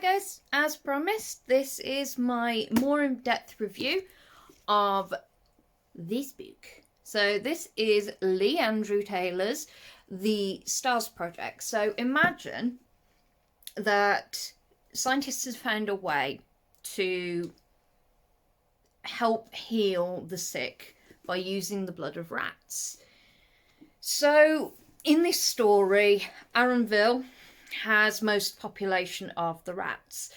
guys, as promised, this is my more in-depth review of this book. So this is Lee Andrew Taylor's The STARS Project. So imagine that scientists have found a way to help heal the sick by using the blood of rats. So in this story, Arranville has most population of the rats.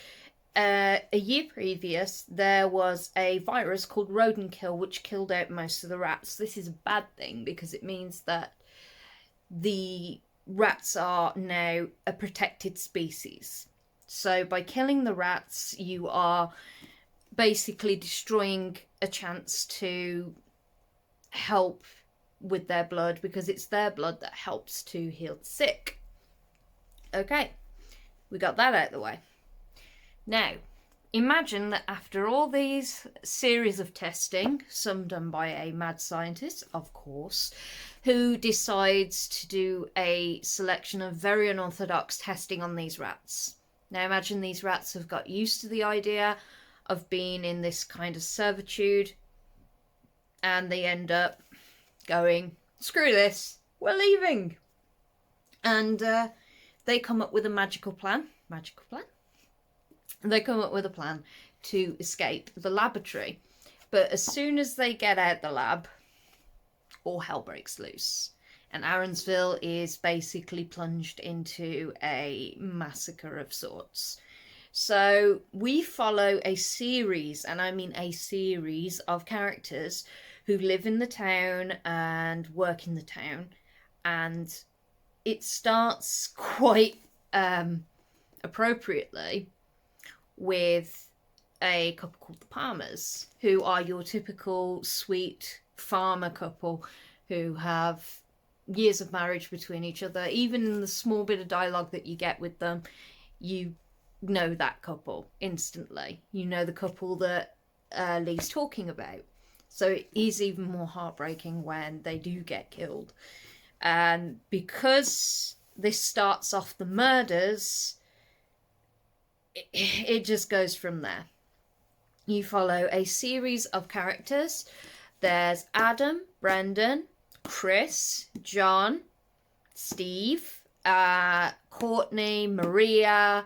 A year previous, there was a virus called Rodenkill, which killed out most of the rats. This is a bad thing because it means that the rats are now a protected species. So by killing the rats, you are basically destroying a chance to help with their blood, because it's their blood that helps to heal the sick. Okay, we got that out of the way. Now, imagine that after all these series of testing, some done by a mad scientist, of course, who decides to do a selection of very unorthodox testing on these rats. Now, imagine these rats have got used to the idea of being in this kind of servitude, and they end up going, screw this, we're leaving. And they come up with a magical plan. They come up with a plan to escape the laboratory. But as soon as they get out the lab, all hell breaks loose. And Arranville is basically plunged into a massacre of sorts. So we follow a series, and I mean a series of characters who live in the town and work in the town. And it starts quite appropriately with a couple called the Palmers, who are your typical sweet farmer couple who have years of marriage between each other. Even in the small bit of dialogue that you get with them, you know that couple instantly. You know the couple that Lee's talking about. So it is even more heartbreaking when they do get killed. And because this starts off the murders, it just goes from there. You follow a series of characters. There's Adam, Brendan, Chris, John, Steve, Courtney, Maria.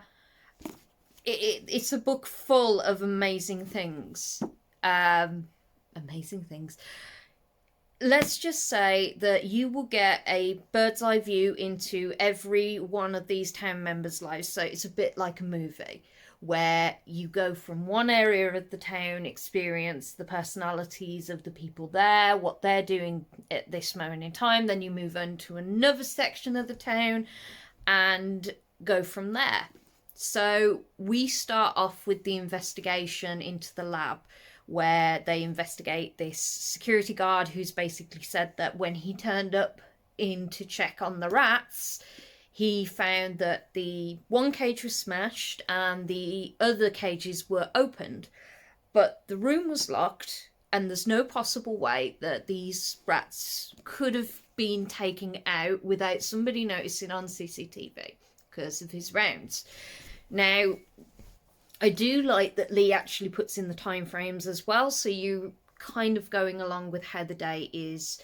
It's a book full of amazing things. Let's just say that you will get a bird's eye view into every one of these town members' lives. So it's a bit like a movie where you go from one area of the town, experience the personalities of the people there, what they're doing at this moment in time. Then you move on to another section of the town and go from there. So we start off with the investigation into the lab, where they investigate this security guard who's basically said that when he turned up in to check on the rats, he found that the one cage was smashed and the other cages were opened. But the room was locked, and there's no possible way that these rats could have been taken out without somebody noticing on CCTV because of his rounds. Now, I do like that Lee actually puts in the time frames as well, so you kind of going along with how the day is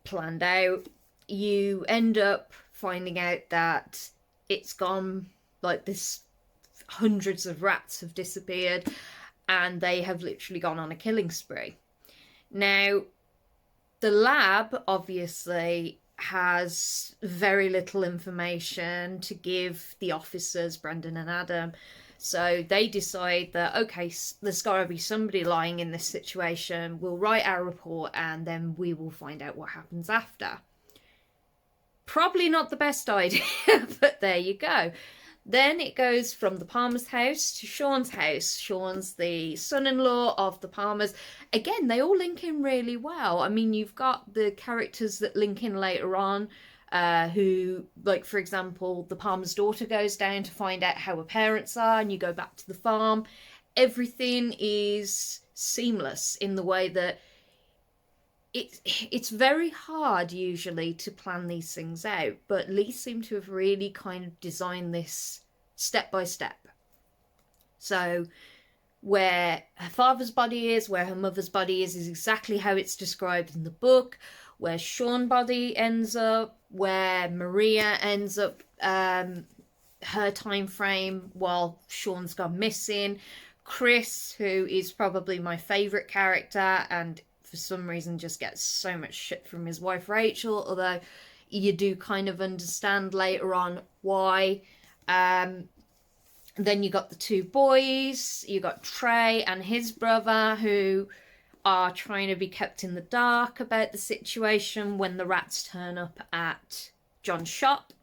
planned out. You end up finding out that it's gone, like this, hundreds of rats have disappeared, and they have literally gone on a killing spree. Now, the lab obviously has very little information to give the officers, Brendan and Adam. So they decide that, okay, there's got to be somebody lying in this situation. We'll write our report and then we will find out what happens after. Probably not the best idea, but there you go. Then it goes from the Palmer's house to Sean's house. Sean's the son-in-law of the Palmers. Again, they all link in really well. I mean, you've got the characters that link in later on, who, like, for example, the Palmer's daughter goes down to find out how her parents are, and you go back to the farm. Everything is seamless in the way that it's very hard usually to plan these things out, but Lee seemed to have really kind of designed this step by step. So where her father's body is, where her mother's body is exactly how it's described in the book. Where Sean's body ends up, where Maria ends up, her time frame while Sean's gone missing. Chris, who is probably my favourite character and for some reason just gets so much shit from his wife Rachel, although you do kind of understand later on why. Then you got the two boys, you got Trey and his brother, who are trying to be kept in the dark about the situation when the rats turn up at John's shop.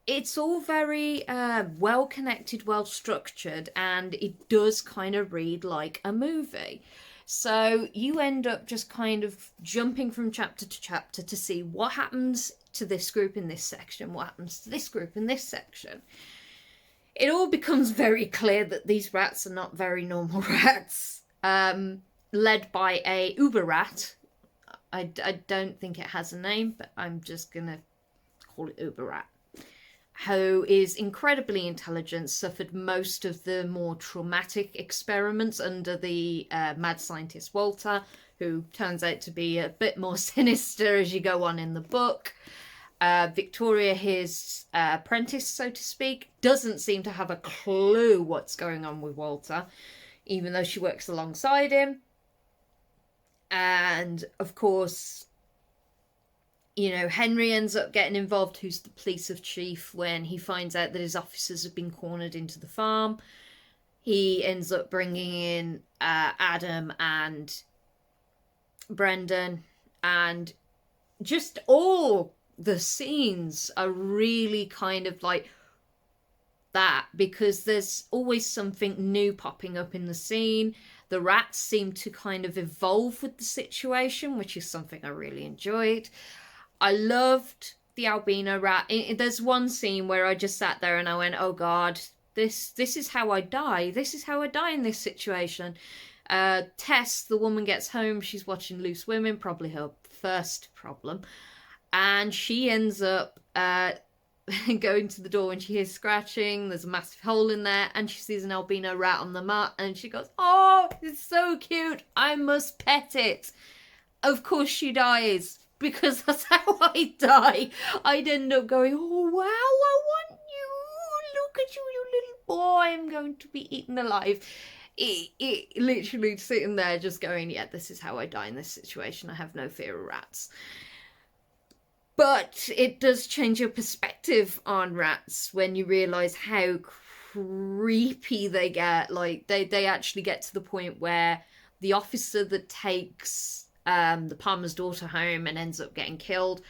It's all very well connected, well structured, and it does kind of read like a movie. So you end up just kind of jumping from chapter to chapter to see what happens to this group in this section, what happens to this group in this section. It all becomes very clear that these rats are not very normal rats. Led by a uber rat. I don't think it has a name, but I'm just going to call it uber rat. Who is incredibly intelligent, suffered most of the more traumatic experiments under the mad scientist Walter, who turns out to be a bit more sinister as you go on in the book. Victoria, his apprentice, so to speak, doesn't seem to have a clue what's going on with Walter, even though she works alongside him. And, of course, you know, Henry ends up getting involved, who's the police chief, when he finds out that his officers have been cornered into the farm. He ends up bringing in Adam and Brendan, and just all the scenes are really kind of like that, because there's always something new popping up in the scene. The rats seem to kind of evolve with the situation, which is something I really enjoyed. I loved the albino rat. There's one scene where I just sat there and I went, oh God, this is how I die. This is how I die in this situation. Tess, the woman, gets home. She's watching Loose Women, probably her first problem. And she ends up going to the door when she hears scratching. There's a massive hole in there, and she sees an albino rat on the mat, and she goes, oh, it's so cute, I must pet it. Of course she dies, because that's how I die. I'd end up going, oh wow, I want you, look at you, you little boy, I'm going to be eaten alive. It literally sitting there just going, yeah, this is how I die in this situation. I have no fear of rats. But it does change your perspective on rats when you realise how creepy they get. Like, they actually get to the point where the officer that takes the Palmer's daughter home and ends up getting killed,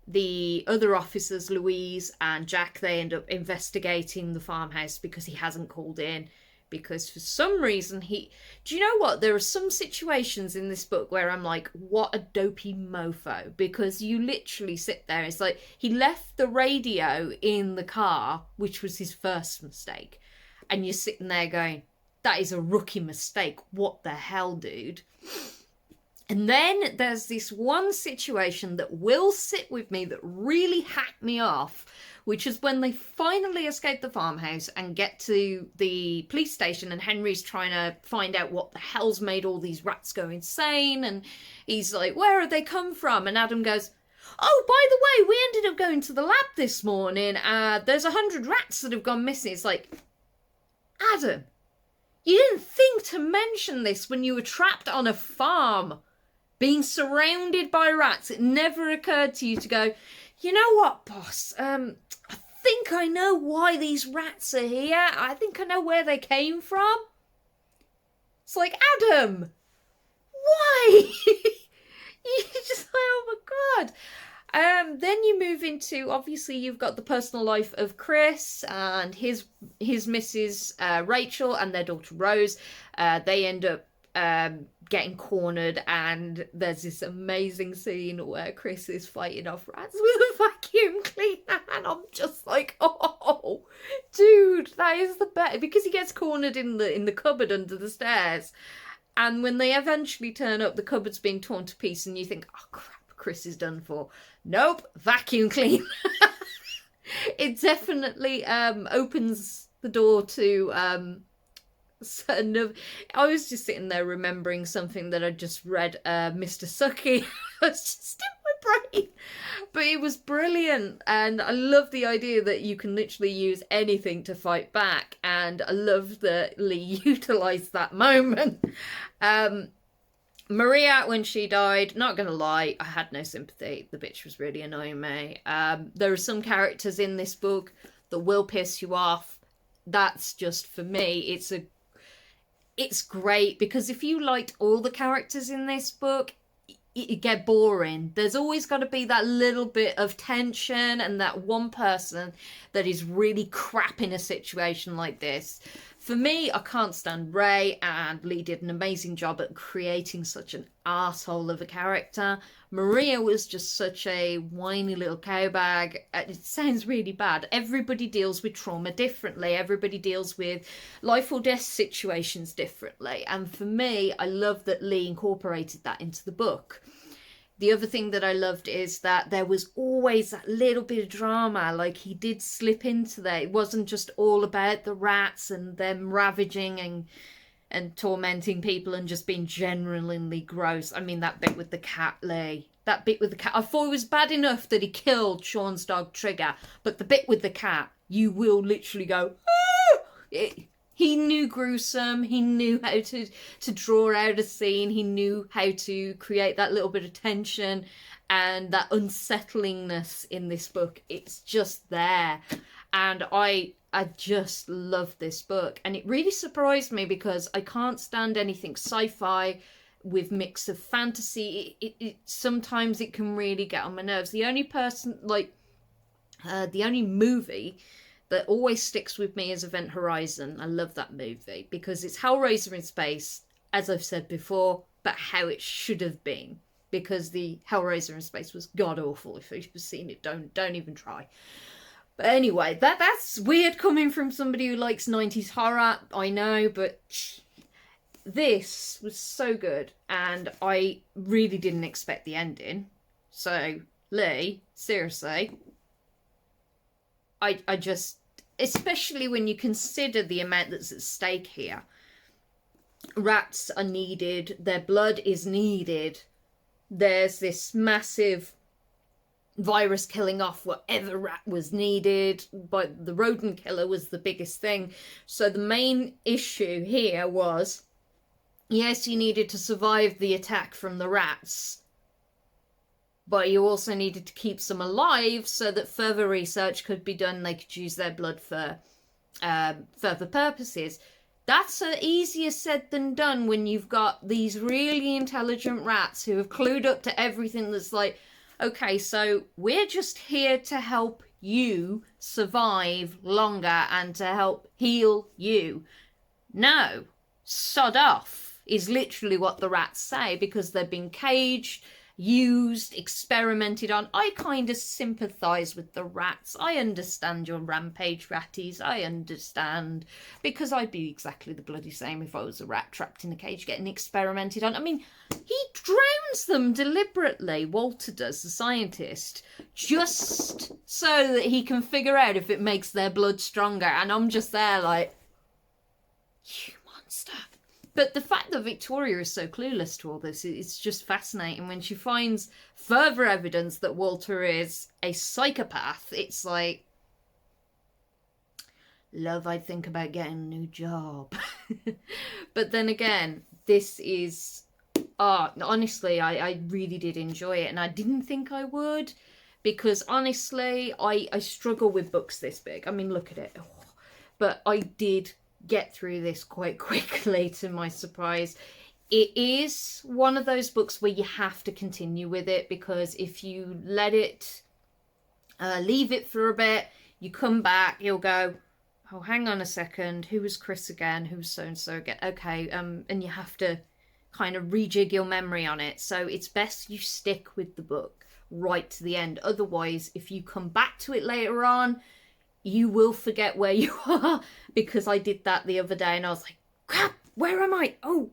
the other officers, Louise and Jack, they end up investigating the farmhouse because he hasn't called in. Because for some reason do you know what? There are some situations in this book where I'm like, what a dopey mofo. Because you literally sit there, it's like, he left the radio in the car, which was his first mistake. And you're sitting there going, that is a rookie mistake. What the hell, dude? And then there's this one situation that will sit with me that really hacked me off, which is when they finally escape the farmhouse and get to the police station, and Henry's trying to find out what the hell's made all these rats go insane, and he's like, where have they come from? And Adam goes, oh, by the way, we ended up going to the lab this morning. There's 100 rats that have gone missing. It's like, Adam, you didn't think to mention this when you were trapped on a farm, being surrounded by rats. It never occurred to you to go, you know what, boss? I think I know why these rats are here. I think I know where they came from. It's like, Adam, why? You're just like, oh my God. Then you move into, obviously, you've got the personal life of Chris and his Mrs. Rachel and their daughter Rose. They end up getting cornered, and there's this amazing scene where Chris is fighting off rats with a vacuum cleaner, and I'm just like, oh, dude, that is the best, because he gets cornered in the cupboard under the stairs, and when they eventually turn up, the cupboard's being torn to pieces, and you think, oh crap, Chris is done for. Nope, vacuum cleaner. It definitely opens the door to So I was just sitting there remembering something that I just read, Mr. Sucky. It's just in my brain. But it was brilliant, and I love the idea that you can literally use anything to fight back, and I love that Lee utilised that moment. Maria, when she died, not gonna lie, I had no sympathy. The bitch was really annoying me. There are some characters in this book that will piss you off. That's just, for me, it's great, because if you liked all the characters in this book, it get boring. There's always got to be that little bit of tension and that one person that is really crap in a situation like this. For me, I can't stand Ray, and Lee did an amazing job at creating such an arsehole of a character. Maria was just such a whiny little cowbag. It sounds really bad. Everybody deals with trauma differently. Everybody deals with life or death situations differently. And for me, I love that Lee incorporated that into the book. The other thing that I loved is that there was always that little bit of drama, like he did slip into that. It wasn't just all about the rats and them ravaging and tormenting people and just being genuinely gross. I mean, that bit with the cat, Lee. That bit with the cat. I thought it was bad enough that he killed Sean's dog, Trigger, but the bit with the cat, you will literally go, ah! He knew gruesome. He knew how to draw out a scene. He knew how to create that little bit of tension and that unsettlingness in this book. It's just there. And I just love this book. And it really surprised me, because I can't stand anything sci-fi with mix of fantasy. Sometimes it can really get on my nerves. The only person, the only movie that always sticks with me is Event Horizon. I love that movie because it's Hellraiser in space, as I've said before, but how it should have been. Because the Hellraiser in space was god awful. If you've seen it, don't even try. But anyway, that's weird coming from somebody who likes 90s horror, I know, but this was so good, and I really didn't expect the ending. So, Lee, seriously, I just, especially when you consider the amount that's at stake here. Rats are needed, their blood is needed. There's this massive virus killing off whatever rat was needed, but the rodent killer was the biggest thing. So the main issue here was, yes, you needed to survive the attack from the rats, but you also needed to keep some alive so that further research could be done. They could use their blood for further purposes. That's easier said than done when you've got these really intelligent rats who have clued up to everything that's like, okay, so we're just here to help you survive longer and to help heal you. No, sod off is literally what the rats say, because they've been caged, used, experimented on. I kind of sympathise with the rats. I understand your rampage ratties. I understand, because I'd be exactly the bloody same if I was a rat trapped in a cage getting experimented on. I mean, he drowns them deliberately, Walter does, the scientist, just so that he can figure out if it makes their blood stronger. And I'm just there like, you monster. But the fact that Victoria is so clueless to all this, it's just fascinating. When she finds further evidence that Walter is a psychopath, it's like, love, I'd think about getting a new job. But then again, this is, honestly, I really did enjoy it, and I didn't think I would, because honestly, I struggle with books this big. I mean, look at it. But I did get through this quite quickly, to my surprise. It is one of those books where you have to continue with it, because if you let it, leave it for a bit, you come back, you'll go, oh, hang on a second, who was Chris again? Who was so-and-so again? Okay, and you have to kind of rejig your memory on it. So it's best you stick with the book right to the end. Otherwise, if you come back to it later on, you will forget where you are, because I did that the other day and I was like, crap, where am I? Oh,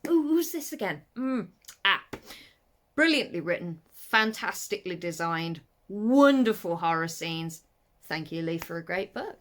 who's this again? Brilliantly written, fantastically designed, wonderful horror scenes. Thank you, Lee, for a great book.